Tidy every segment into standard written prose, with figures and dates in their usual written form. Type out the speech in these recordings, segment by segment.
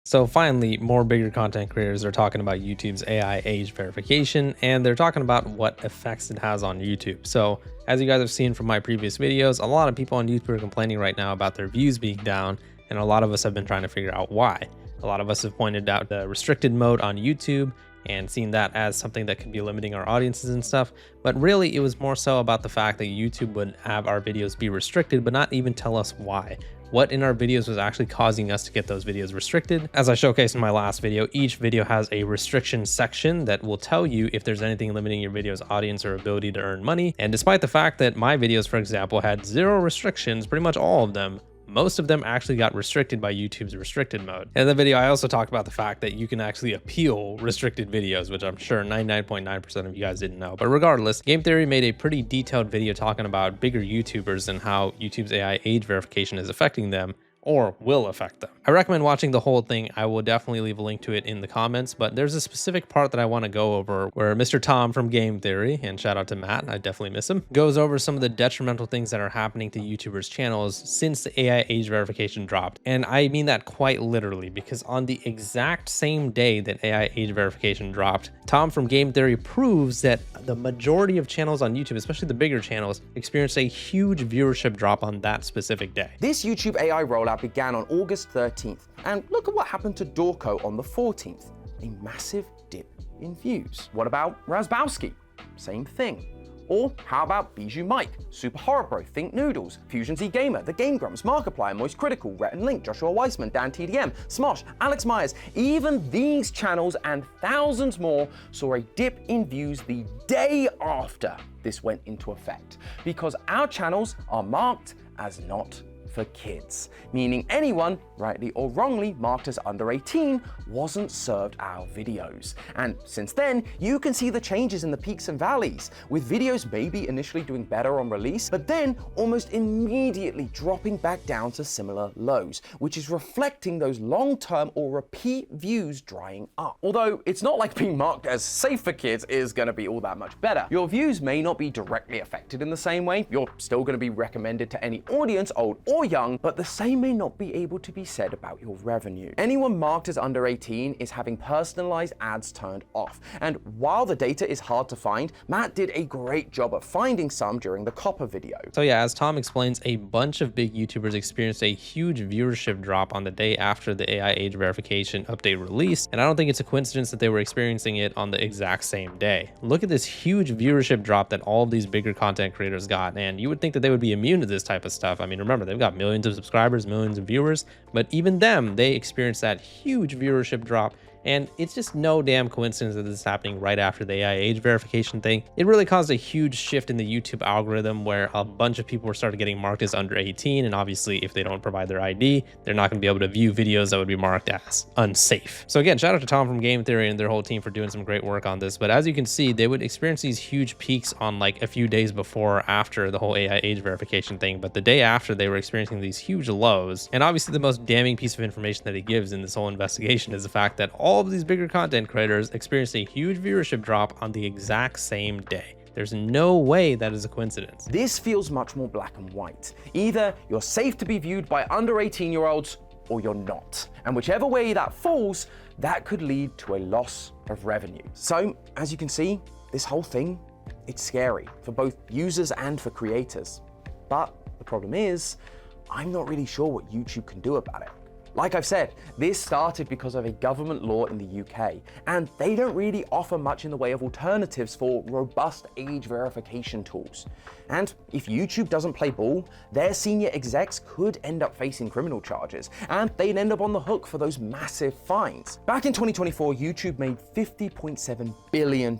So finally, more bigger content creators are talking about YouTube's AI age verification, and they're talking about what effects it has on YouTube. So as you guys have seen from my previous videos, a lot of people on YouTube are complaining right now about their views being down, and a lot of us have been trying to figure out why. A lot of us have pointed out the restricted mode on YouTube and seen that as something that could be limiting our audiences and stuff. But really, it was more so about the fact that YouTube would have our videos be restricted, but not even tell us why. What in our videos was actually causing us to get those videos restricted. As I showcased in my last video, each video has a restriction section that will tell you if there's anything limiting your video's audience or ability to earn money. And despite the fact that my videos, for example, had 0 restrictions, pretty much all of them, most of them actually got restricted by YouTube's restricted mode. In the video, I also talked about the fact that you can actually appeal restricted videos, which I'm sure 99.9% of you guys didn't know. But regardless, Game Theory made a pretty detailed video talking about bigger YouTubers and how YouTube's AI age verification is affecting them, or will affect them. I recommend watching the whole thing. I will definitely leave a link to it in the comments, but there's a specific part that I want to go over where Mr. Tom from Game Theory, and shout out to Matt, I definitely miss him, goes over some of the detrimental things that are happening to YouTubers' channels since the AI age verification dropped. And I mean that quite literally, because on the exact same day that AI age verification dropped, Tom from Game Theory proves that the majority of channels on YouTube, especially the bigger channels, experienced a huge viewership drop on that specific day. This YouTube AI rollout began on August 13th, and look at what happened to Dorko on the 14th. A massive dip in views. What about Razbowski? Same thing. Or how about Bijou Mike, Super Horror Bro, Think Noodles, Fusion Z Gamer, The Game Grumps, Markiplier, Moist Critical, Rhett and Link, Joshua Weissman, Dan TDM, Smosh, Alex Myers. Even these channels and thousands more saw a dip in views the day after this went into effect, because our channels are marked as not for kids, meaning anyone, rightly or wrongly marked as under 18, wasn't served our videos. And since then, you can see the changes in the peaks and valleys, with videos maybe initially doing better on release, but then almost immediately dropping back down to similar lows, which is reflecting those long-term or repeat views drying up. Although it's not like being marked as safe for kids is gonna be all that much better. Your views may not be directly affected in the same way. You're still gonna be recommended to any audience, old or young, but the same may not be able to be said about your revenue. Anyone marked as under 18 is having personalized ads turned off. And while the data is hard to find, Matt did a great job at finding some during the Copper video. So yeah, as Tom explains, a bunch of big YouTubers experienced a huge viewership drop on the day after the AI age verification update released, and I don't think it's a coincidence that they were experiencing it on the exact same day. Look at this huge viewership drop that all of these bigger content creators got, and you would think that they would be immune to this type of stuff. I mean, remember, they've got millions of subscribers, millions of viewers, but even them, they experienced that huge viewership drop. And it's just no damn coincidence that this is happening right after the AI age verification thing. It really caused a huge shift in the YouTube algorithm where a bunch of people were started getting marked as under 18. And obviously, if they don't provide their ID, they're not going to be able to view videos that would be marked as unsafe. So again, shout out to Tom from Game Theory and their whole team for doing some great work on this. But as you can see, they would experience these huge peaks on like a few days before or after the whole AI age verification thing. But the day after, they were experiencing these huge lows. And obviously, the most damning piece of information that he gives in this whole investigation is the fact that all of these bigger content creators experienced a huge viewership drop on the exact same day. There's no way that is a coincidence. This feels much more black and white. Either you're safe to be viewed by under 18-year-olds or you're not. And whichever way that falls, that could lead to a loss of revenue. So, as you can see, this whole thing, it's scary for both users and for creators. But the problem is, I'm not really sure what YouTube can do about it. Like I've said, this started because of a government law in the UK, and they don't really offer much in the way of alternatives for robust age verification tools. And if YouTube doesn't play ball, their senior execs could end up facing criminal charges, and they'd end up on the hook for those massive fines. Back in 2024, YouTube made $50.7 billion,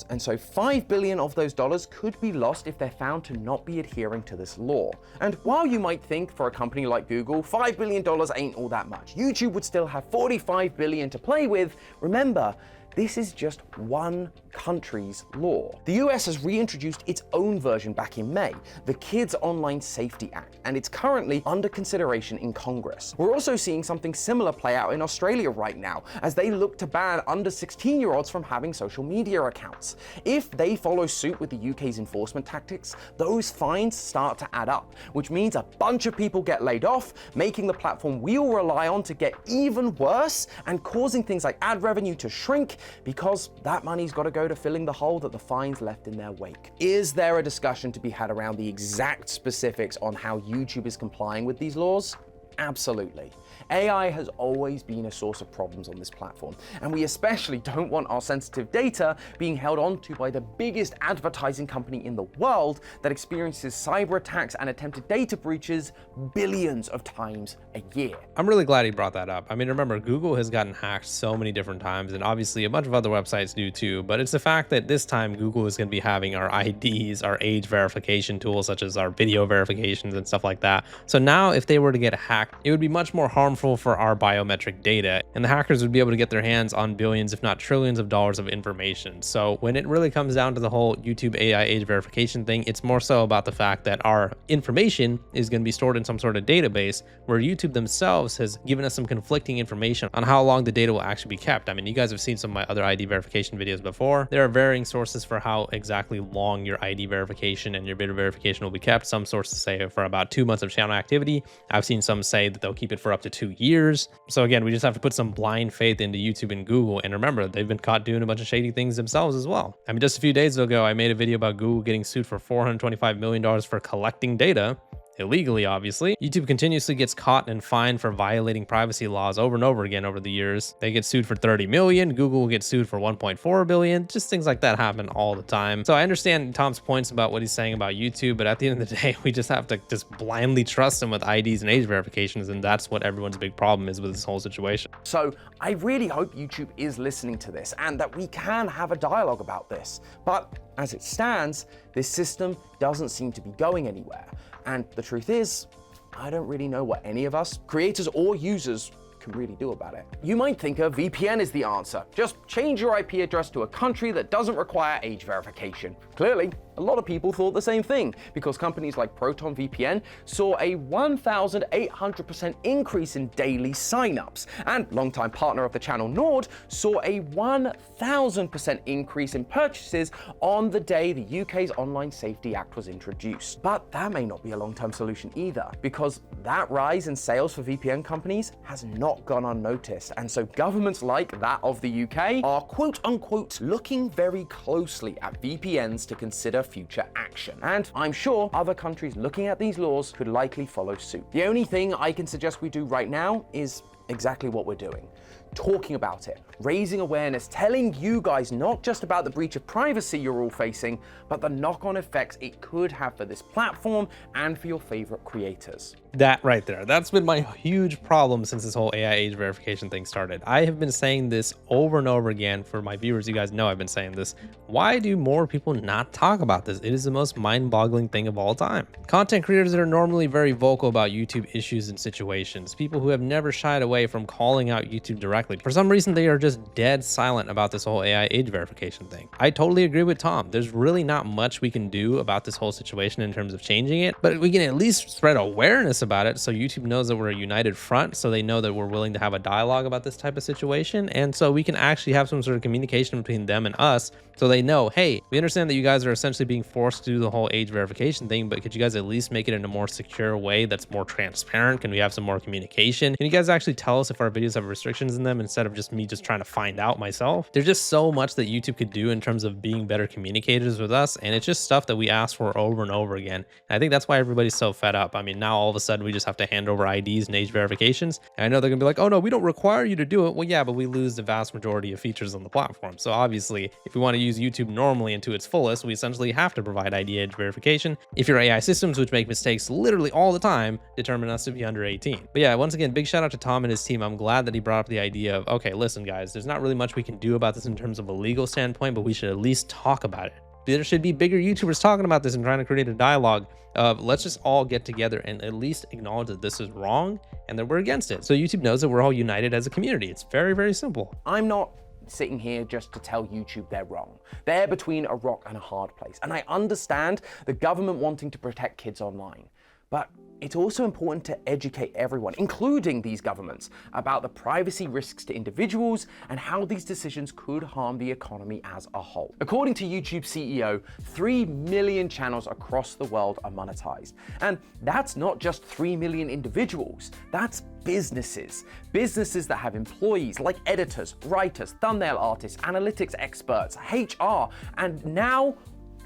and so $5 billion of those dollars could be lost if they're found to not be adhering to this law. And while you might think for a company like Google, $5 billion ain't all that much, YouTube would still have $45 billion to play with. Remember, this is just one country's law. The US has reintroduced its own version back in May, the Kids Online Safety Act, and it's currently under consideration in Congress. We're also seeing something similar play out in Australia right now, as they look to ban under 16-year-olds from having social media accounts. If they follow suit with the UK's enforcement tactics, those fines start to add up, which means a bunch of people get laid off, making the platform we all rely on to get even worse and causing things like ad revenue to shrink because that money's got to go to filling the hole that the fines left in their wake. Is there a discussion to be had around the exact specifics on how YouTube is complying with these laws? Absolutely. AI has always been a source of problems on this platform, and we especially don't want our sensitive data being held onto by the biggest advertising company in the world that experiences cyber attacks and attempted data breaches billions of times a year. I'm really glad he brought that up. I mean, remember, Google has gotten hacked so many different times, and obviously a bunch of other websites do too, but it's the fact that this time Google is going to be having our IDs, our age verification tools, such as our video verifications and stuff like that. So now if they were to get hacked, it would be much more harmful for our biometric data, and the hackers would be able to get their hands on billions, if not trillions of dollars of information. So when it really comes down to the whole YouTube AI age verification thing, it's more so about the fact that our information is going to be stored in some sort of database, where YouTube themselves has given us some conflicting information on how long the data will actually be kept. I mean, you guys have seen some of my other ID verification videos before. There are varying sources for how exactly long your ID verification and your video verification will be kept. Some sources say for about 2 months of channel activity. I've seen some say that they'll keep it for up to 2 years. So again, we just have to put some blind faith into YouTube and Google. And remember, they've been caught doing a bunch of shady things themselves as well. I mean, just a few days ago, I made a video about Google getting sued for $425 million for collecting data. Illegally, obviously. YouTube continuously gets caught and fined for violating privacy laws over and over again over the years. They get sued for 30 million. Google will get sued for 1.4 billion. Just things like that happen all the time. So I understand Tom's points about what he's saying about YouTube, but at the end of the day, we just have to just blindly trust him with IDs and age verifications, and that's what everyone's big problem is with this whole situation. So I really hope YouTube is listening to this and that we can have a dialogue about this. But as it stands, this system doesn't seem to be going anywhere. And the truth is, I don't really know what any of us, creators or users, can really do about it. You might think a VPN is the answer. Just change your IP address to a country that doesn't require age verification. Clearly, a lot of people thought the same thing, because companies like Proton VPN saw a 1,800% increase in daily signups, and longtime partner of the channel Nord saw a 1,000% increase in purchases on the day the UK's Online Safety Act was introduced. But that may not be a long-term solution either, because that rise in sales for VPN companies has not gone unnoticed, and so governments like that of the UK are quote-unquote looking very closely at VPNs to consider future action. And I'm sure other countries looking at these laws could likely follow suit. The only thing I can suggest we do right now is exactly what we're doing. Talking about it, raising awareness, telling you guys not just about the breach of privacy you're all facing, but the knock-on effects it could have for this platform and for your favorite creators. That right there, that's been my huge problem since this whole AI age verification thing started. I have been saying this over and over again. For my viewers, you guys know I've been saying this. Why do more people not talk about this? It is the most mind-boggling thing of all time. Content creators that are normally very vocal about YouTube issues and situations, people who have never shied away from calling out YouTube directly, for some reason they are just dead silent about this whole AI age verification thing. I totally agree with Tom. There's really not much we can do about this whole situation in terms of changing it, but we can at least spread awareness about it so YouTube knows that we're a united front, so they know that we're willing to have a dialogue about this type of situation, and so we can actually have some sort of communication between them and us, so they know, hey, we understand that you guys are essentially being forced to do the whole age verification thing, but could you guys at least make it in a more secure way that's more transparent? Can we have some more communication? Can you guys actually tell us if our videos have restrictions in them instead of just me just trying to find out myself? There's just so much that YouTube could do in terms of being better communicators with us, and it's just stuff that we ask for over and over again. And I think that's why everybody's so fed up. I mean, now all of a sudden we just have to hand over IDs and age verifications. And I know they're gonna be like, oh no, we don't require you to do it. Well, yeah, but we lose the vast majority of features on the platform. So obviously, if we want to use YouTube normally and to its fullest, we essentially have to provide ID age verification. If your AI systems, which make mistakes literally all the time, determine us to be under 18. But yeah, once again, big shout out to Tom and his team. I'm glad that he brought up the idea of, okay, listen guys, there's not really much we can do about this in terms of a legal standpoint, but we should at least talk about it. There should be bigger YouTubers talking about this and trying to create a dialogue of, let's just all get together and at least acknowledge that this is wrong and that we're against it. So YouTube knows that we're all united as a community. It's very, very simple. I'm not sitting here just to tell YouTube they're wrong. They're between a rock and a hard place. And I understand the government wanting to protect kids online. But it's also important to educate everyone, including these governments, about the privacy risks to individuals and how these decisions could harm the economy as a whole. According to YouTube CEO, 3 million channels across the world are monetized. And that's not just 3 million individuals, that's businesses. Businesses that have employees like editors, writers, thumbnail artists, analytics experts, HR, and now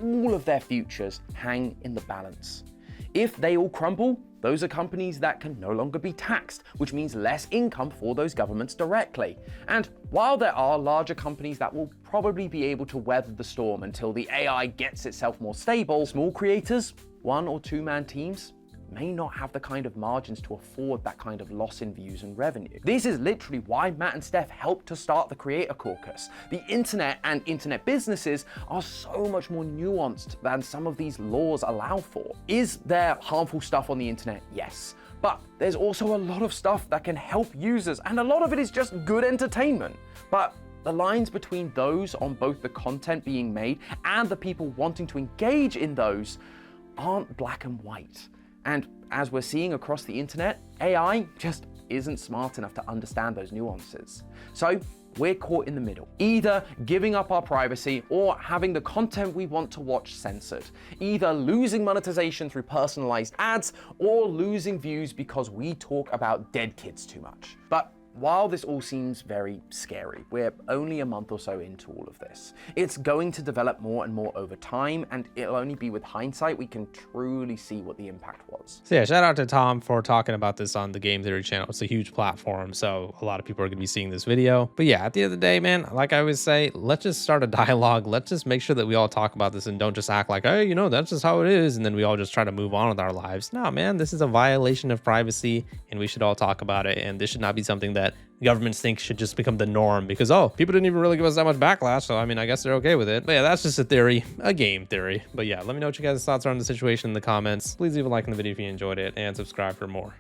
all of their futures hang in the balance. If they all crumble, those are companies that can no longer be taxed, which means less income for those governments directly. And while there are larger companies that will probably be able to weather the storm until the AI gets itself more stable, small creators, 1 or 2 man teams, may not have the kind of margins to afford that kind of loss in views and revenue. This is literally why Matt and Steph helped to start the Creator Caucus. The internet and internet businesses are so much more nuanced than some of these laws allow for. Is there harmful stuff on the internet? Yes. But there's also a lot of stuff that can help users, and a lot of it is just good entertainment. But the lines between those on both the content being made and the people wanting to engage in those aren't black and white. And as we're seeing across the internet, AI just isn't smart enough to understand those nuances. So we're caught in the middle, either giving up our privacy or having the content we want to watch censored, either losing monetization through personalized ads or losing views because we talk about dead kids too much. But while this all seems very scary, we're only a month or so into all of this. It's going to develop more and more over time, and it'll only be with hindsight we can truly see what the impact was. So yeah, shout out to Tom for talking about this on the Game Theory channel. It's a huge platform, so a lot of people are going to be seeing this video. But yeah, at the end of the day, man, like I always say, let's just start a dialogue. Let's just make sure that we all talk about this and don't just act like, hey, you know, that's just how it is, and then we all just try to move on with our lives. No, man, this is a violation of privacy, and we should all talk about it, and this should not be something that governments think should just become the norm because, oh, people didn't even really give us that much backlash, so I mean, I guess they're okay with it. But yeah, that's just a theory, a game theory. But yeah, let me know what you guys' thoughts are on the situation in the comments. Please leave a like on the video if you enjoyed it and subscribe for more.